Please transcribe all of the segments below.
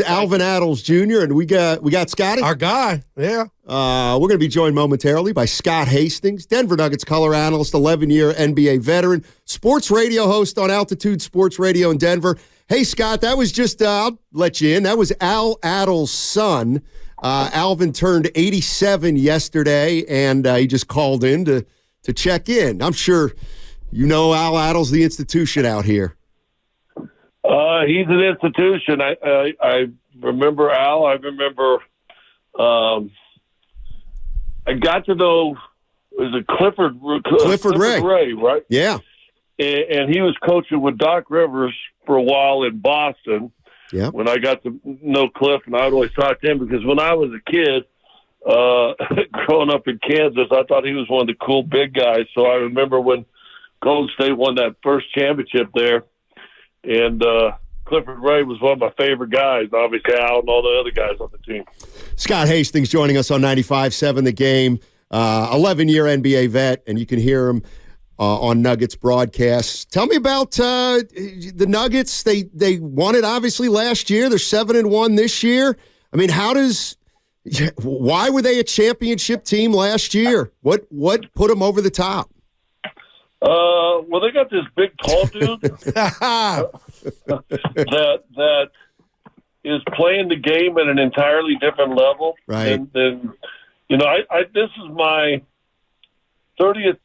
Alvin Adels Jr., and we got Scotty. Our guy, yeah. We're going to be joined momentarily by Scott Hastings, Denver Nuggets color analyst, 11-year NBA veteran, sports radio host on Altitude Sports Radio in Denver. Hey, Scott, that was just, I'll let you in, that was Al Adels' son. Alvin turned 87 yesterday, and he just called in to check in. I'm sure you know Al Adels, the institution out here. He's an institution. I remember Al. I remember I got to know, was it Clifford Ray, right? Yeah. And he was coaching with Doc Rivers for a while in Boston. Yeah. When I got to know Cliff, and I'd always talk to him because when I was a kid, growing up in Kansas, I thought he was one of the cool big guys. So I remember when Golden State won that first championship there, and Clifford Ray was one of my favorite guys, obviously Al and all the other guys on the team. Scott Hastings joining us on 95.7 The Game, 11-year NBA vet, and you can hear him on Nuggets broadcasts. Tell me about the Nuggets. They won it, obviously, last year. They're 7-1 this year. I mean, why were they a championship team last year? What put them over the top? Well, they got this big tall dude that is playing the game at an entirely different level. Right. Than this is my 30th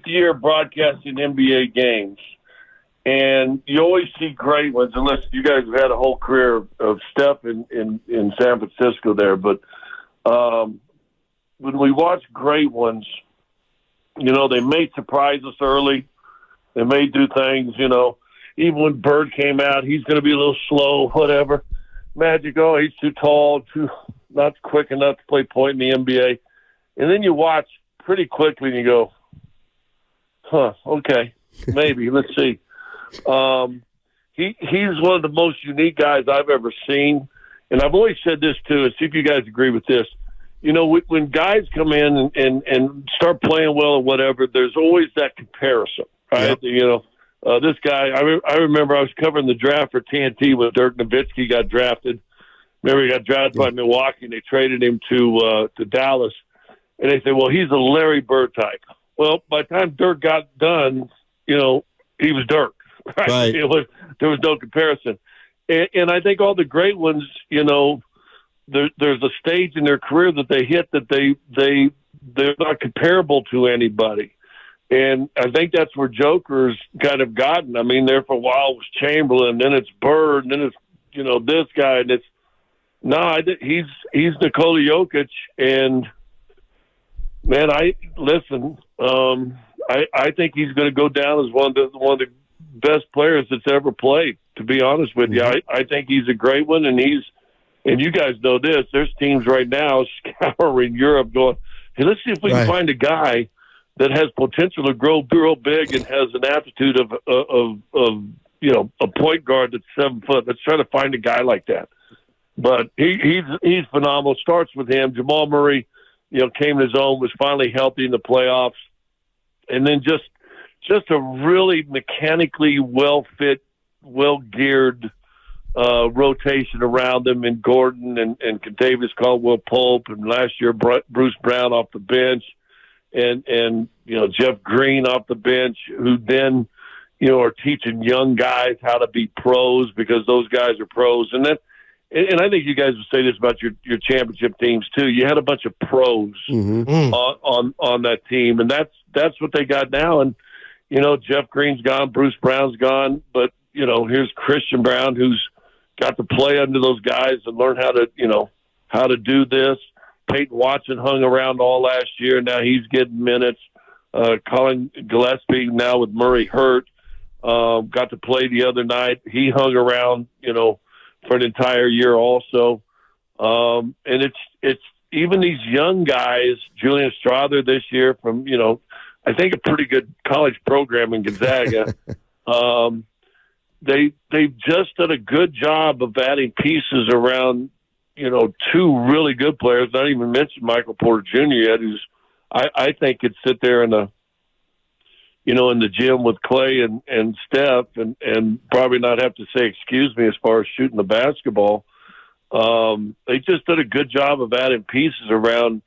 year broadcasting NBA games, and you always see great ones. Unless you guys have had a whole career of Steph in San Francisco there, but when we watch great ones. They may surprise us early. They may do things, even when Bird came out, he's going to be a little slow, whatever. Magic, he's too tall, not quick enough to play point in the NBA. And then you watch pretty quickly and you go, okay, maybe, let's see. He's one of the most unique guys I've ever seen. And I've always said this too, and see if you guys agree with this. When guys come in and start playing well or whatever, there's always that comparison, right? Yep. This guy, I remember I was covering the draft for TNT when Dirk Nowitzki got drafted. Remember, he got drafted by Milwaukee, and they traded him to Dallas. And they said, well, he's a Larry Bird type. Well, by the time Dirk got done, he was Dirk, right? There was no comparison. And I think all the great ones, there's a stage in their career that they hit that they're not comparable to anybody. And I think that's where Joker's kind of gotten. I mean, there for a while was Chamberlain, then it's Bird, and then it's, this guy. And it's, he's Nikola Jokic. And, man, I think he's going to go down as one of the best players that's ever played, to be honest with you. I think he's a great one, and you guys know this, there's teams right now scouring Europe going, hey, let's see if we can find a guy that has potential to grow real big and has an aptitude of a point guard that's 7 foot. Let's try to find a guy like that. But he's phenomenal. Starts with him. Jamal Murray, came to his own, was finally healthy in the playoffs. And then just a really mechanically well-fit, well-geared rotation around them, and Gordon and Contavious Caldwell-Pope, and last year Bruce Brown off the bench, and Jeff Green off the bench, who then are teaching young guys how to be pros because those guys are pros. And I think you guys would say this about your championship teams too. You had a bunch of pros on that team, and that's what they got now. And Jeff Green's gone, Bruce Brown's gone, but here's Christian Brown, who's got to play under those guys and learn how to do this. Peyton Watson hung around all last year. Now he's getting minutes. Colin Gillespie now with Murray hurt, got to play the other night. He hung around, for an entire year also. And it's even these young guys, Julian Strother this year from, I think a pretty good college program in Gonzaga. They've just done a good job of adding pieces around, two really good players. Not even mention Michael Porter Jr. yet, who's I think could sit there in the gym with Clay and Steph and probably not have to say excuse me as far as shooting the basketball. They just did a good job of adding pieces around,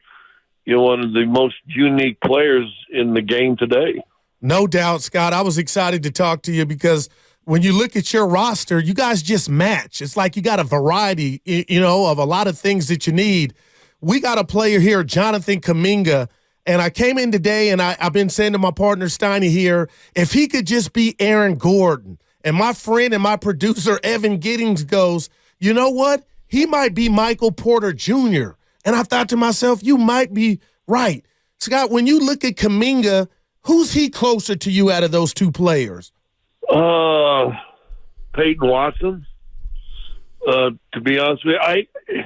one of the most unique players in the game today. No doubt, Scott. I was excited to talk to you because when you look at your roster, you guys just match. It's like you got a variety, of a lot of things that you need. We got a player here, Jonathan Kaminga, and I came in today and I've been saying to my partner Steiny here, if he could just be Aaron Gordon, and my friend and my producer Evan Giddings goes, you know what? He might be Michael Porter Jr. And I thought to myself, you might be right. Scott, when you look at Kaminga, who's he closer to you out of those two players? Peyton Watson. To be honest with you,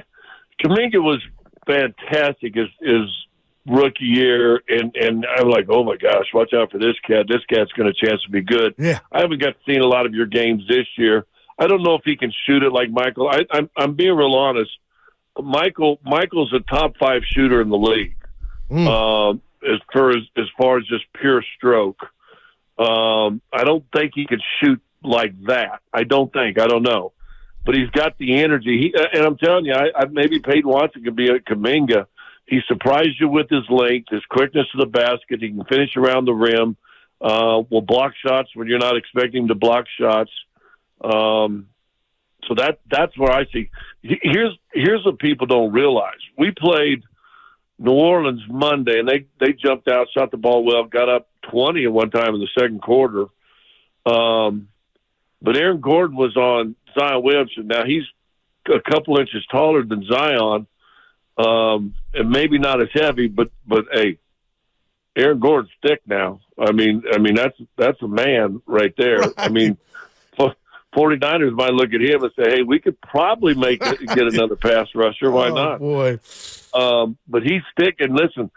Kaminga was fantastic his rookie year, and I'm like, oh my gosh, watch out for this cat. This cat's got a chance to be good. Yeah. I haven't got to see a lot of your games this year. I don't know if he can shoot it like Michael. I'm being real honest. Michael's a top 5 shooter in the league. As far as just pure stroke. I don't think he could shoot like that. I don't know. But he's got the energy. And I'm telling you, maybe Peyton Watson could be a Kaminga. He surprised you with his length, his quickness to the basket. He can finish around the rim. Will block shots when you're not expecting him to block shots. So that's where I see. Here's what people don't realize. We played New Orleans Monday, and they jumped out, shot the ball well, got up 20 at one time in the second quarter. But Aaron Gordon was on Zion Williamson. Now, he's a couple inches taller than Zion, and maybe not as heavy, but hey, Aaron Gordon's thick now. I mean that's a man right there. I mean, 49ers might look at him and say, hey, we could probably get another pass rusher. Why not? Boy. But he's thick. And listen,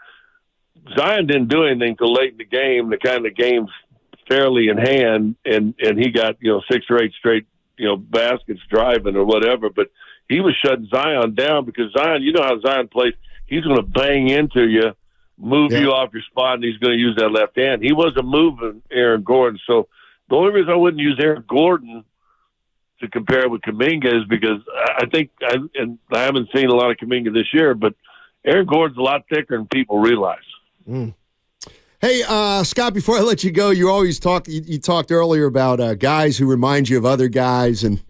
Zion didn't do anything till late in the game. The game's fairly in hand, and he got 6 or 8 straight baskets driving or whatever. But he was shutting Zion down because Zion, you know how Zion plays. He's going to bang into you, move you off your spot, and he's going to use that left hand. He wasn't moving Aaron Gordon. So the only reason I wouldn't use Aaron Gordon to compare with Kaminga is because I think, and I haven't seen a lot of Kaminga this year, but Aaron Gordon's a lot thicker than people realize. Hey, Scott, before I let you go, you always talk. You talked earlier about guys who remind you of other guys, and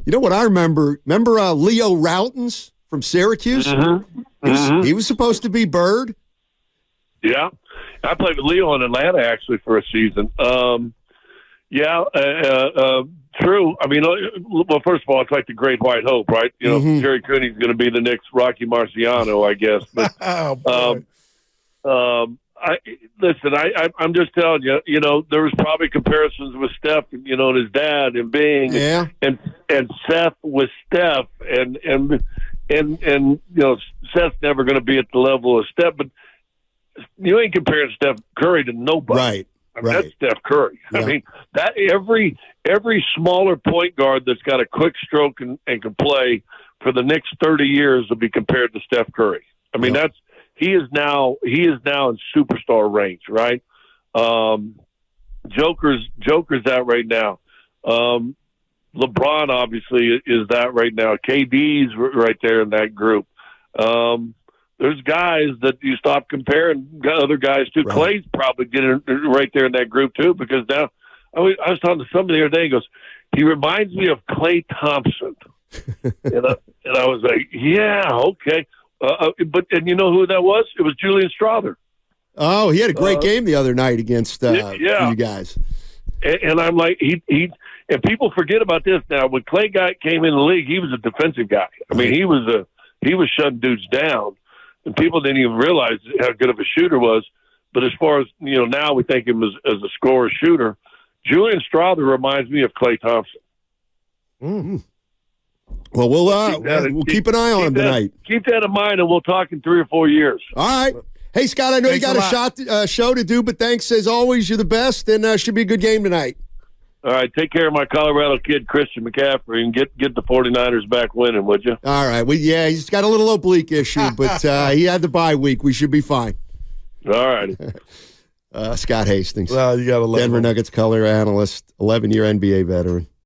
you know what I remember? Remember Leo Routens from Syracuse? He was supposed to be Bird. Yeah, I played with Leo in Atlanta actually for a season. True. I mean, well, first of all, it's like the Great White Hope, right? Jerry Cooney's going to be the next Rocky Marciano, I guess. But I'm just telling you, there was probably comparisons with Steph, and his dad and Bing, and Seth with Steph, and Seth's never going to be at the level of Steph, but you ain't comparing Steph Curry to nobody. Right. That's Steph Curry. Yeah. I mean, that every smaller point guard that's got a quick stroke and can play for the next 30 years will be compared to Steph Curry. I mean, he is now in superstar range, right? Joker's that right now. LeBron obviously is that right now. KD's right there in that group. There's guys that you stop comparing other guys to. Right. Clay's probably getting right there in that group too, because now I was talking to somebody the other day. He goes, he reminds me of Klay Thompson, and I was like, yeah, okay. But you know who that was? It was Julian Strawther. Oh, he had a great game the other night against you guys. And I'm like, he and people forget about this now. When Klay came in the league, he was a defensive guy. I mean, he was shutting dudes down. And people didn't even realize how good of a shooter was. But as far as, now we think him as a scorer shooter. Julian Strawther reminds me of Klay Thompson. Mm-hmm. Well, we'll keep an eye on him tonight. Keep that in mind, and we'll talk in 3 or 4 years. All right. Hey, Scott, I know you got a show to do, but thanks as always. You're the best, and should be a good game tonight. All right, take care of my Colorado kid, Christian McCaffrey, and get the 49ers back winning, would you? All right. He's got a little oblique issue, but he had the bye week. We should be fine. All right. Scott Hastings. Well, you got to love Denver Nuggets color analyst, 11-year NBA veteran.